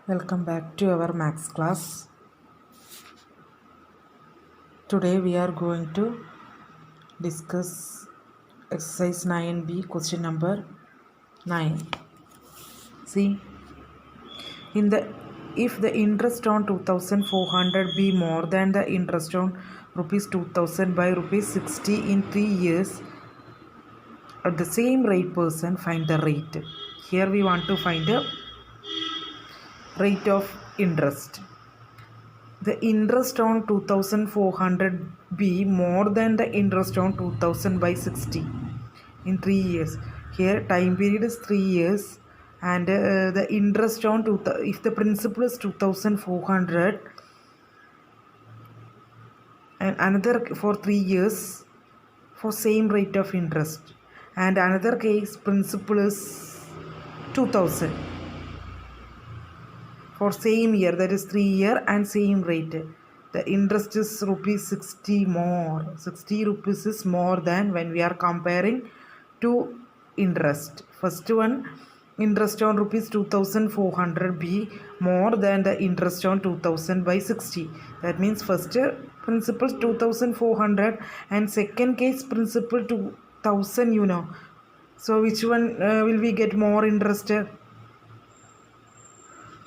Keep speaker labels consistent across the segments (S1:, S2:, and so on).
S1: Welcome back to our maths class. Today we are going to discuss exercise 9b question number 9. See, in the if the interest on 2400 be more than the interest on rupees 2000 by rupees 60 in 3 years at the same rate person, find the rate. Here we want to find the rate of interest. The interest on 2400 be more than the interest on 2000 by 60 in 3 years. Here time period is 3 years and the interest on if the principal is 2400 and another for 3 years for same rate of interest, and another case principal is 2000 for same year, that is 3 year and same rate. The interest is rupees 60 more. 60 rupees is more than when we are comparing two interest. First one, interest on rupees 2400 be more than the interest on 2000 by 60. That means first principal 2400 and second case principal 2000, So which one will we get more interest?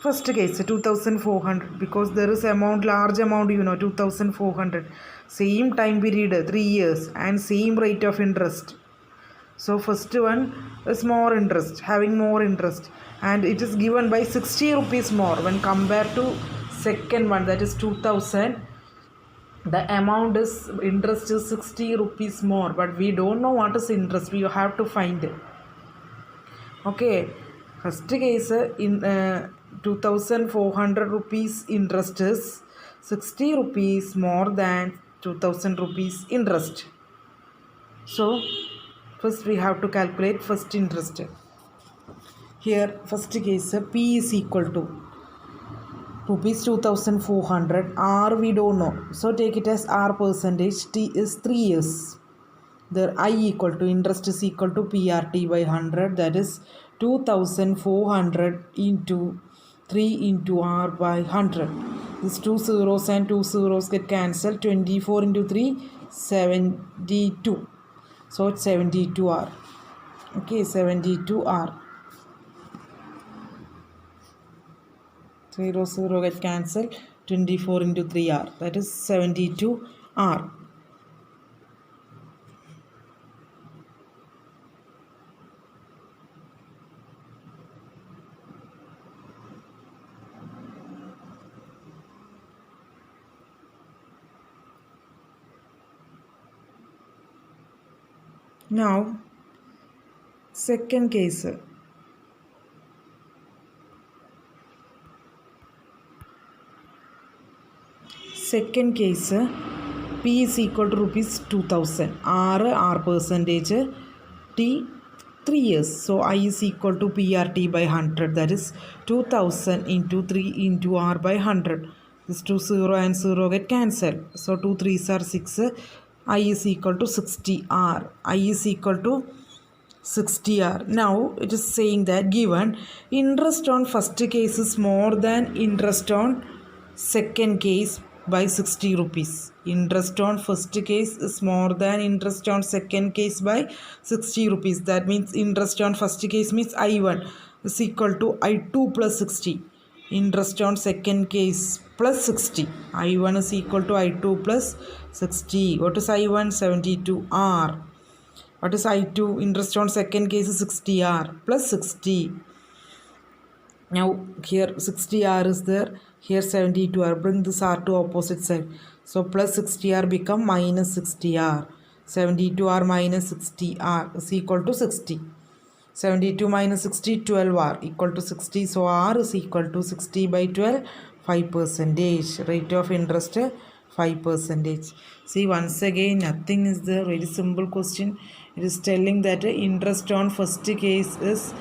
S1: First case 2400, because there is large amount, 2400, same time period 3 years and same rate of interest. So first one is more interest, having more interest, and it is given by 60 rupees more when compared to second one, that is 2000. The amount is interest is 60 rupees more, but we don't know what is interest. We have to find it. Okay, first case in 2400 rupees interest is 60 rupees more than 2000 rupees interest. So first we have to calculate first interest. Here first case P is equal to rupees 2400. R we don't know, so take it as R percentage. T is 3 years. There I equal to interest is equal to PRT by 100, that is 2400 into 3 into R by 100. These two zeros and two zeros get cancelled. 24 into 3, 72. So it's 72R. Okay, 72R. 0 get cancelled. 24 into 3R. That is 72R. Now, second case. Second case, P is equal to rupees 2000. R percentage, T 3 years. So I is equal to PRT by 100. That is 2000 into 3 into R by 100. This 2 0 and 0 get cancelled. So 2 3s are 6. I is equal to 60R. I is equal to 60R. Now it is saying that given interest on first case is more than interest on second case by 60 rupees. Interest on first case is more than interest on second case by 60 rupees. That means interest on first case means I1 is equal to I2 plus 60. Interest on second case plus 60. I1 is equal to I2 plus 60. What is I1? 72R. What is I2? Interest on second case is 60R plus 60. Now here 60R is there. Here 72R. Bring this R to opposite side. So plus 60R become minus 60R. 72R minus 60R is equal to 60. 72 minus 60, 12R equal to 60. So R is equal to 60 by 12, 5%. Rate of interest 5%. See, once again nothing is there. Very simple question. It is telling that interest on first case is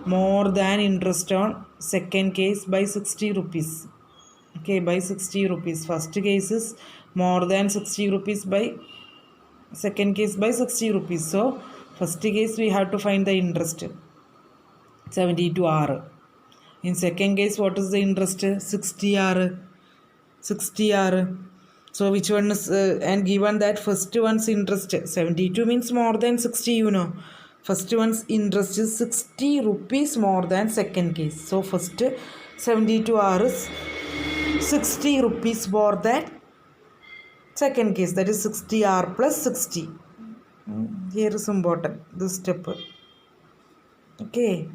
S1: more than interest on second case by 60 rupees. Okay, by 60 rupees. First case is more than 60 rupees by second case by 60 rupees. So first case we have to find the interest 72R. In second case, what is the interest? 60R. 60R. So which one is, and given that first one's interest, 72 means more than 60, you know. First one's interest is 60 rupees more than second case. So first 72R is 60 rupees more than second case, that is 60R plus 60. Here is important, this step. Okay,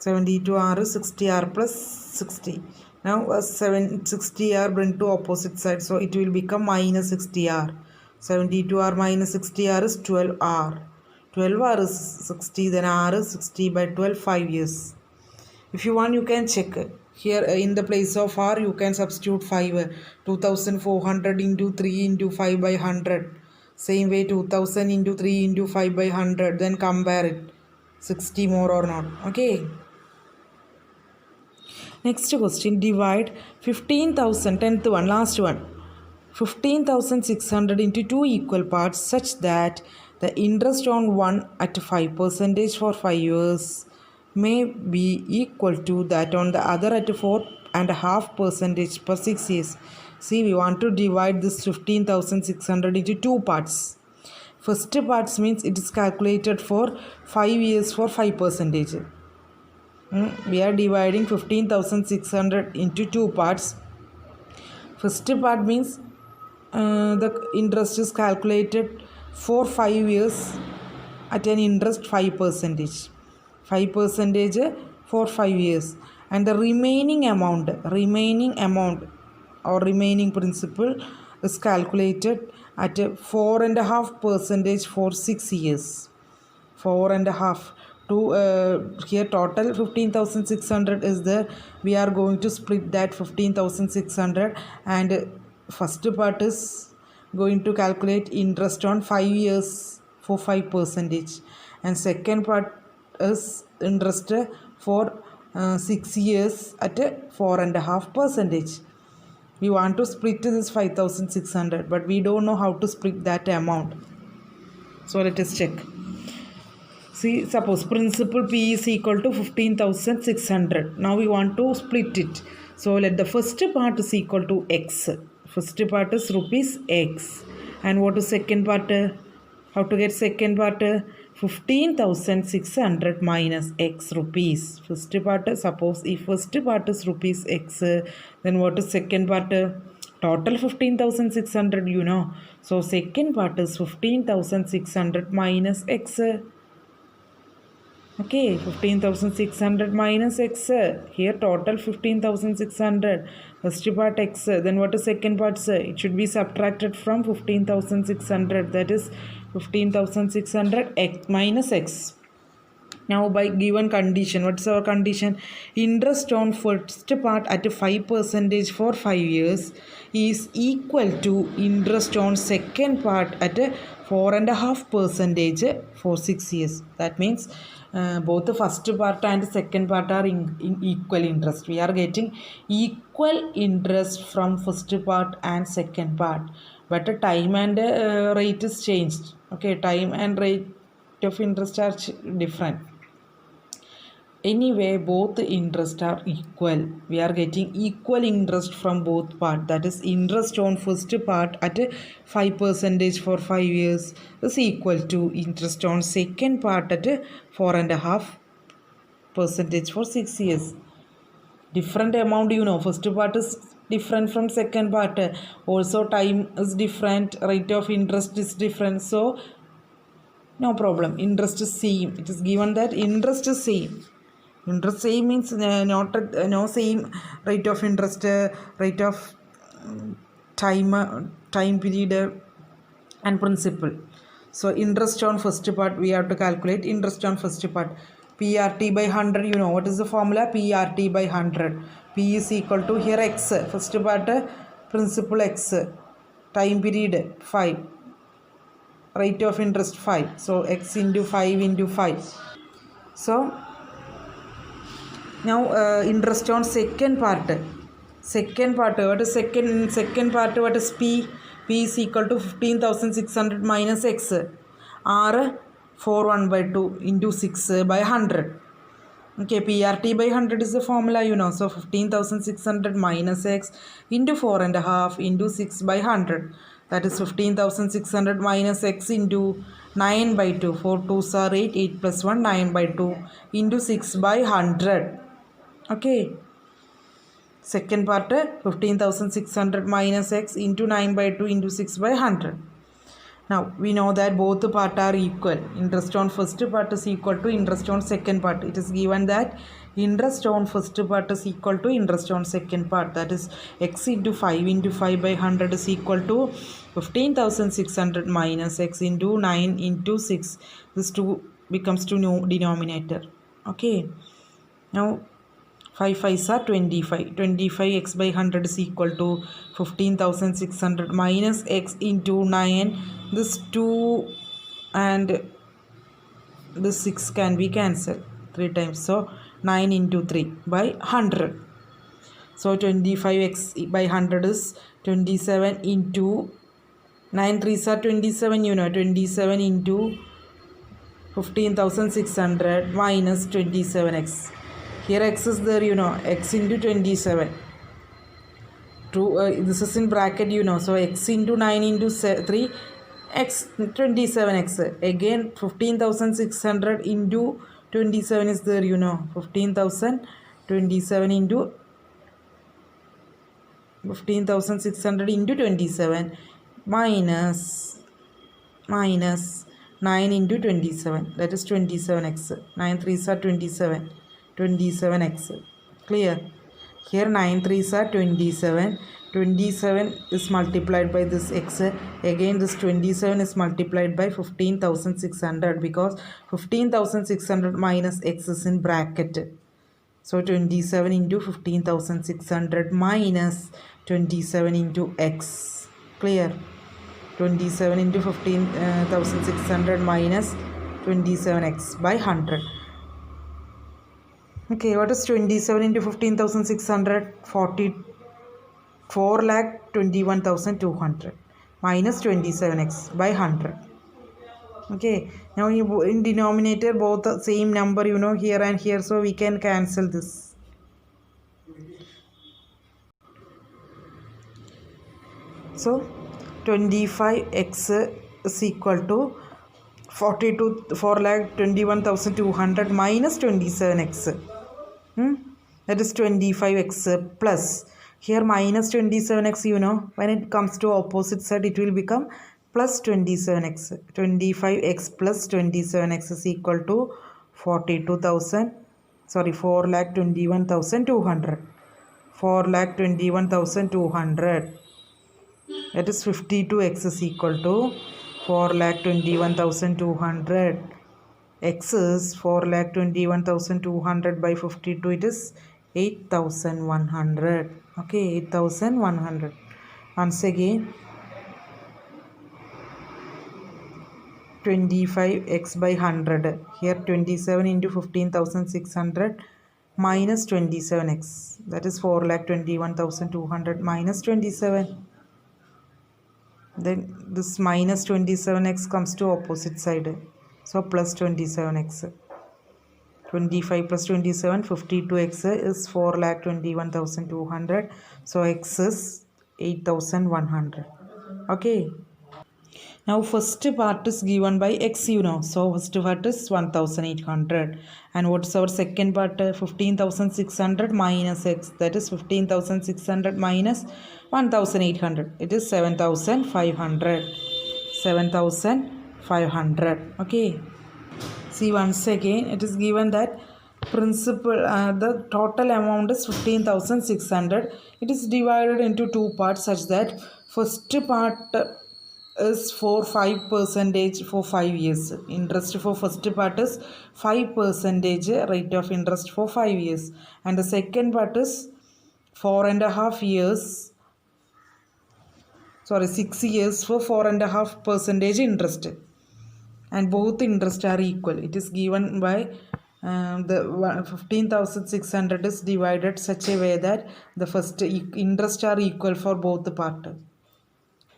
S1: 72R is 60R plus 60. Now 60R bring to opposite side, so it will become minus 60R. 72R minus 60R is 12R. 12R is 60, then R is 60 by 12, 5 years. If you want, you can check. Here in the place of R, you can substitute 5. 2400 into 3 into 5 by 100. Same way 2000 into 3 into 5 by 100. Then compare it. 60 more or not. Okay. Next question. Divide 15,000. 10th one. Last one. 15,600 into 2 equal parts such that the interest on one at 5% for 5 years may be equal to that on the other at 4.5% per 6 years. See, we want to divide this 15,600 into 2 parts. First parts means it is calculated for 5 years for 5%. We are dividing 15,600 into 2 parts. First part means the interest is calculated for 5 years at an interest 5%. 5% for 5 years, and the remaining amount or remaining principal is calculated at 4.5% for 6 years. 4.5 to here total 15,600 is there. We are going to split that 15,600, and first part is going to calculate interest on 5 years for 5%, and second part is interest for 6 years at 4.5%. We want to split this 5,600, but we don't know how to split that amount. So let us check. See, suppose principal P is equal to 15,600. Now we want to split it. So let the first part is equal to X. First part is rupees X. And what is second part? How to get second part? 15,600 minus X rupees. First part, suppose if first part is rupees X, then what is second part? Total 15,600, you know. So second part is 15,600 minus X. Okay, 15,600 minus X. Here total 15,600. First part X. Then what is second part? It should be subtracted from 15,600. That is 15,600 X minus X. Now by given condition, what's our condition? Interest on first part at 5% for 5 years is equal to interest on second part at 4.5% for 6 years. That means both the first part and second part are in equal interest. We are getting equal interest from first part and second part, but the time and rate is changed. Okay, time and rate of interest are different. Anyway, both interest are equal. We are getting equal interest from both part. That is, interest on first part at 5% for 5 years is equal to interest on second part at 4.5% for 6 years. Different amount, you know. First part is different from second part. Also, time is different. Rate of interest is different. So, no problem. Interest is same. It is given that interest is same. Interest same means no same rate of interest, rate of time period and principal. So interest on first part, we have to calculate interest on first part. PRT by 100, you know what is the formula? PRT by 100. P is equal to here X. First part principal X. Time period 5. Rate of interest 5. So X into 5 into 5. So now interest on second part. Second part, what is second part? What is P? P is equal to 15,600 minus X. R 4 1 by 2 into 6 by 100. Okay, PRT by 100 is the formula, you know. So 15,600 minus x into 4.5 into 6 by 100. That is 15,600 minus x into 9 by 2. 4 2s are 8, 8 plus 1, 9 by 2 into 6 by 100. Okay. Second part, 15,600 minus x into 9 by 2 into 6 by 100. Now, we know that both parts are equal. Interest on first part is equal to interest on second part. It is given that interest on first part is equal to interest on second part. That is x into 5 by 100 is equal to 15,600 minus x into 9 into 6. This 2 becomes to new denominator. Okay. Now, 5 5s are 25. 25x by 100 is equal to 15,600 minus x into 9. This 2 and this 6 can be cancelled 3 times. So 9 into 3 by 100. So 25x by 100 is 27 into 9 3s are 27, you know, 27 into 15,600 minus 27x. Here x is there, you know, x into 27. This is in bracket, you know. So x into 9 into 3, x 27x. Again 15,600 into 27 is there, you know. 15,027 into 15,600 into 27 minus 9 into 27. That is 27x. 9 3s are 27. 27x. Clear? Here 9 3s are 27. 27 is multiplied by this x. Again this 27 is multiplied by 15,600 because 15,600 minus x is in bracket. So 27 into 15,600 minus 27 into x. Clear? 27 into 15,600 minus 27x by 100. Okay, what is 27 into 15,600? 4,21,200 minus 27x by 100. Okay, now in denominator both the same number, you know, here and here, so we can cancel this. So 25x is equal to 4,21,200 minus 27x. That is 25x plus. Here minus 27x, you know, when it comes to opposite side, it will become plus 27x. 25x plus 27x is equal to 4,21,200. 4,21,200. That is 52x is equal to 4,21,200. X is 4,21,200 by 52. It is 8,100. Okay, 8,100. Once again, 25x by 100. Here 27 into 15,600 minus 27x. That is 4,21,200 minus 27. Then this minus 27x comes to opposite side. So plus 27x. 25 plus 27, 52x is 4,21,200. So x is 8,100. Okay. Now first part is given by x, you know. So first part is 1,800. And what's our second part? 15,600 minus x. That is 15,600 minus 1,800. It is 7,500. 7,500. Okay. See, once again, it is given that principal, the total amount is 15,600. It is divided into two parts such that first part is for 5% for 5 years. Interest for first part is 5% rate of interest for 5 years. And the second part is 4.5 years. 6 years for 4.5% interest. And both interest are equal. It is given by the 15,600 is divided such a way that the first interest are equal for both the part.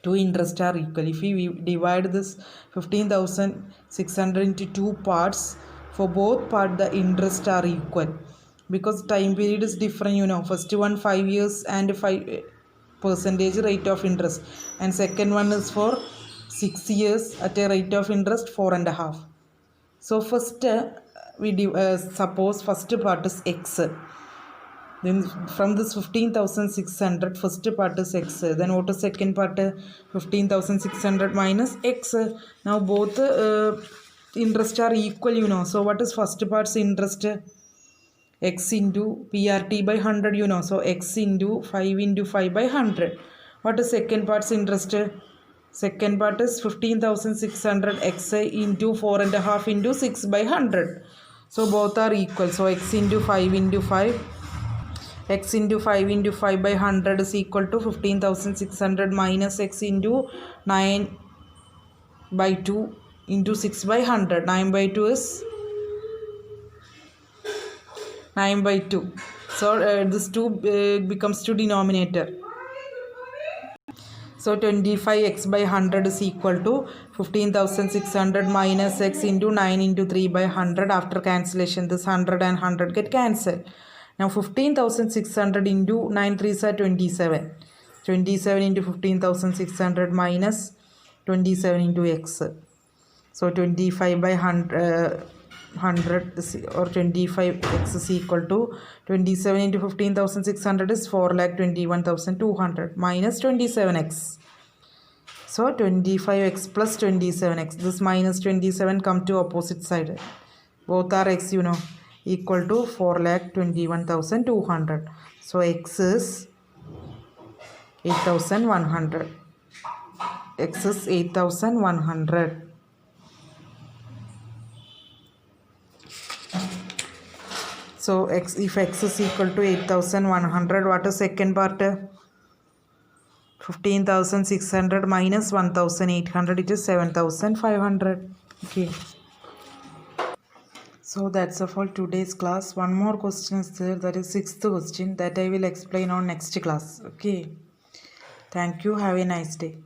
S1: Two interest are equal. If we divide this 15,600 into two parts, For both part the interest are equal because time period is different, you know. First one 5 years and 5% rate of interest, and second one is for 6 years at a rate of interest 4.5. So first we suppose first part is x. Then from this 15,600 first part is x. Then what is second part? 15,600 minus x. Now both interest are equal, you know. So what is first part's interest? X into PRT by 100, you know. So x into 5 by 100. What is second part's interest? Second part is 15,600 x into 4.5 into 6 by 100. So both are equal. So x into 5 into 5. X into 5 by 100 is equal to 15,600 minus x into 9 by 2 into 6 by 100. 9 by 2 is 9 by 2. So this 2 becomes to denominator. So 25x by 100 is equal to 15,600 minus x into 9 into 3 by 100. After cancellation, this 100 and 100 get cancelled. Now 15,600 into 9 3s are 27. 27 into 15,600 minus 27 into x. So 25 by 100 or 25x is equal to 27 into 15,600 is 4,21,200 minus 27x. So 25x plus 27x. This minus 27 come to opposite side. Both are x, you know, equal to 4,21,200. So x is 8,100. X is 8,100. So if x is equal to 8,100, what is second part? 15,600 minus 1,800, it is 7,500. Okay. So that's all for today's class. One more question is there, that is 6th question, that I will explain on next class. Okay. Thank you. Have a nice day.